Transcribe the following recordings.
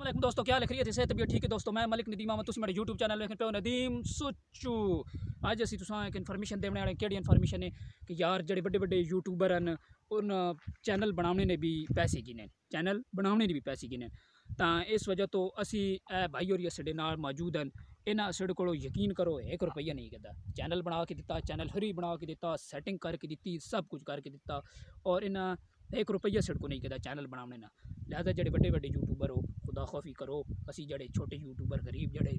अस्सलाम दोस्तों, क्या लिख रही है सेहत तबीयत ठीक है दोस्तों। मैं मलिक नदीम अहमद, तुम मेरे यूट्यूब चैनल वेखने पे हो नदीम सुचू। अज असी तुसां एक इन्फॉर्मेशन देने वाले केड़ी इन्फॉर्मेशन है कि यार जेडे बड़े बड़े यूट्यूबर हैं उन चैनल बनाने ने भी पैसे गिने, चैनल बनाने ने भी पैसे गिने। तो इस वजह तो असी भाई और साडे नाल मौजूद हैं, इन्हें साडे को यकीन करो 1 रुपया नहीं कहता। चैनल बना के दिता, चैनल फ्री बना के दिता, सैटिंग करके दी, सब कुछ करके दिता और इन्हें 1 रुपया साडे को नहीं कहता चैनल बनाने ना। लिहाजा जेडे बड़े बड़े यूट्यूबर हो खुदा खौफी करो, असी जड़े छोटे यूट्यूबर गरीब जड़े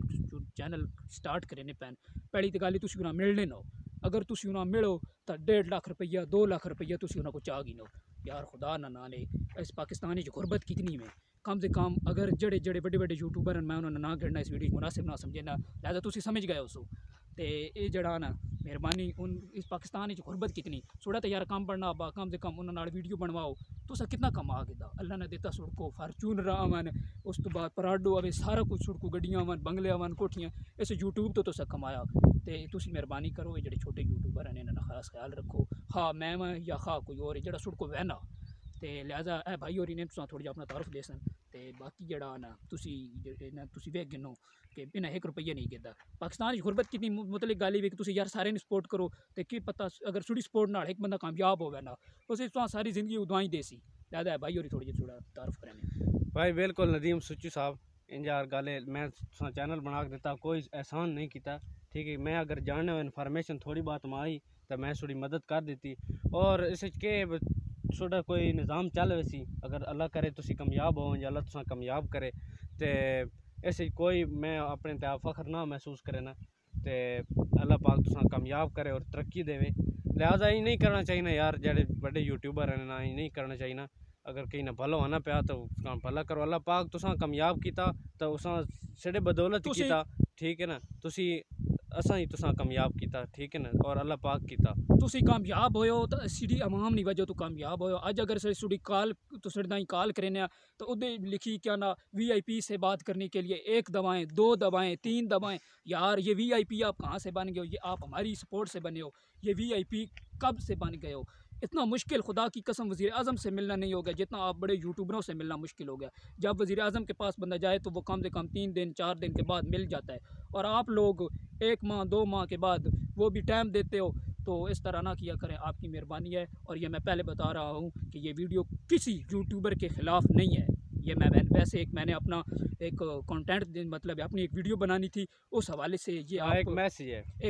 चैनल स्टार्ट करने पैन पहली तो गल तुम उन्हें मिलने नो। अगर तुम उन्हें मिलो तो 1.5 लाख रुपया 2 लाख रुपया तुम उन्हें को चाह गिनो। यार खुदा ना ना ले इस पाकिस्तान की गुरबत कितनी में कम से कम अगर जड़े जड़े बड़े बड़े यूट्यूबर हैं मैं उन्होंने ना गिनना इस वीडियो मुनासिब ना समझे ना। लिहाजा तुम समझ गए उसो तो ये जड़ा ना मेहरबानी उन इस पाकिस्तान की गुरबत कितनी सोड़ा तो यार कम बढ़ना बा कम से कम उन्होंने वीडियो बनवाओ तो कितना कम आ गया। अल्लाह ने दिता सुड़को फार्चूनर आवन, उस तो बाद पराडो आवे, सारा कुछ सुड़को गड्डियां आवन, बंगले आवन, कोठियाँ, इस यूट्यूब तो तुसा कमाया। तो तुम मेहरबानी करो ये छोटे यूट्यूबर हैं इन्होंने खास ख्याल रखो। हाँ मैं या खा कोई और जरा सुड़को वहना तो लिहाजा ए भाई और इन्हें तुसा थोड़ी जी अपना तारुफ दे सन। तो बाकी जड़ा ना तुसी वेख गिनो कि इन्हें 1 रुपया नहीं कहता। पाकिस्तान की गुरबत कितनी मतलब गल ही कि यार सारे सपोर्ट करो तो कि पता अगर थोड़ी सपोर्ट ना एक बंदा कामयाब हो ना उसे तो सारी जिंदगी उदवाई देसी। लिहाजा है भाई और थोड़ी जी थोड़ा तारुफ करें भाई। बिल्कुल नदीम सुच्चू साहब इंज यार गल मैं चैनल बना के दिता, कोई एहसान नहीं किया, ठीक है। मैं अगर जानने इन्फॉर्मेशन थोड़ी बात माई तो मैं थोड़ी मदद कर देती और इस के छोटा कोई निज़ाम चल वैसी अगर अल्लाह करे तुसी कामयाब हो या अल्लाह तुसा कामयाब करे तो ऐसे कोई मैं अपने ते फख्र ना महसूस करे ना तो अल्लाह पाक तुसा कामयाब करे और तरक्की देवे। लिहाजा ये नहीं करना चाहिए ना यार, जेडे बड़े यूट्यूबर हैं ना, ये नहीं करना चाहिए ना। अगर कहीं ना भला होना पाया तो उसका भला करो। अल्लाह पाक तुसा कामयाब किया तो उसा सिर्फ बदौलत किया, ठीक है ना। तुसी असा ही तुसा कामयाब किया, ठीक है ना, और अल्लाह पाक किया तुसी कामयाब होयो तो सीधी अवाम नहीं वजह तो कामयाब होयो। अज अगर सीधी कॉल तो सीधा कॉल करें तो उदे लिखी क्या ना VIP से बात करने के लिए 1 दबाएं 2 दबाएं 3 दबाएं। यार ये VIP आप कहाँ से बन गए हो? ये आप हमारी सपोर्ट से बने हो। ये VIP कब से बन गए हो? इतना मुश्किल खुदा की कसम वज़ीर आज़म से मिलना नहीं हो गया जितना आप बड़े यूट्यूबरों से मिलना मुश्किल हो गया। जब वज़ीर आज़म के पास बंदा जाए तो वो कम से कम 3 दिन 4 दिन के बाद मिल जाता है और आप लोग 1 माह 2 माह के बाद वो भी टाइम देते हो। तो इस तरह ना किया करें, आपकी मेहरबानी है। और ये मैं पहले बता रहा हूँ कि ये वीडियो किसी यूट्यूबर के ख़िलाफ़ नहीं है। ये वैसे मैंने अपना एक कंटेंट मतलब अपनी एक वीडियो बनानी थी, उस हवाले से ये एक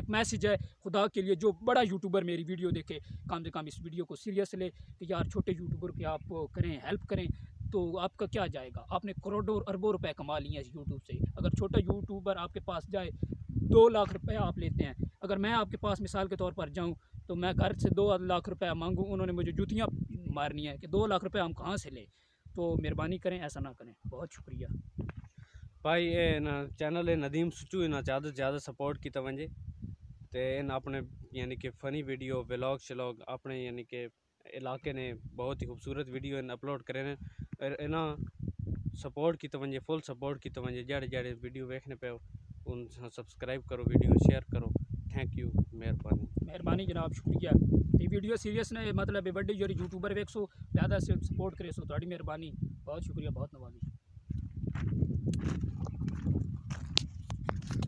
मैसेज है खुदा के लिए। जो बड़ा यूट्यूबर मेरी वीडियो देखे कम से कम इस वीडियो को सीरियस ले कि यार छोटे यूट्यूबर की आप करें हेल्प करें तो आपका क्या जाएगा। आपने करोड़ों अरबों रुपए कमा लिए हैं इस यूट्यूब से। अगर छोटा यूट्यूबर आपके पास जाए 2 लाख रुपया आप लेते हैं, अगर मैं आपके पास मिसाल के तौर पर जाऊं तो मैं घर से 2 लाख रुपया मांगूं, उन्होंने मुझे जूतियाँ मारनी है कि 2 लाख रुपया हम कहाँ से लें। तो मेहरबानी करें ऐसा ना करें। बहुत शुक्रिया भाई। ये ना चैनल है नदीम सुचू, इन्हें ज़्यादा से ज़्यादा सपोर्ट किया वजे तो इन अपने यानी कि फ़नी वीडियो व्लॉग शलॉग अपने यानी कि इलाके ने बहुत ही खूबसूरत वीडियो इन अपलोड करे और इन्हें सपोर्ट किया वजे, फुल सपोर्ट किया वजे। जड़े जड़े वीडियो देखने पे उन सब्सक्राइब करो, वीडियो शेयर करो। थैंक यू, मेहरबानी जनाब, शुक्रिया। ये वीडियो सीरियस ने मतलब बड़े जो यूट्यूबर वेख सो ज़्यादा से सपोर्ट करे सो, थोड़ी मेहरबानी, बहुत शुक्रिया, बहुत नवाजी।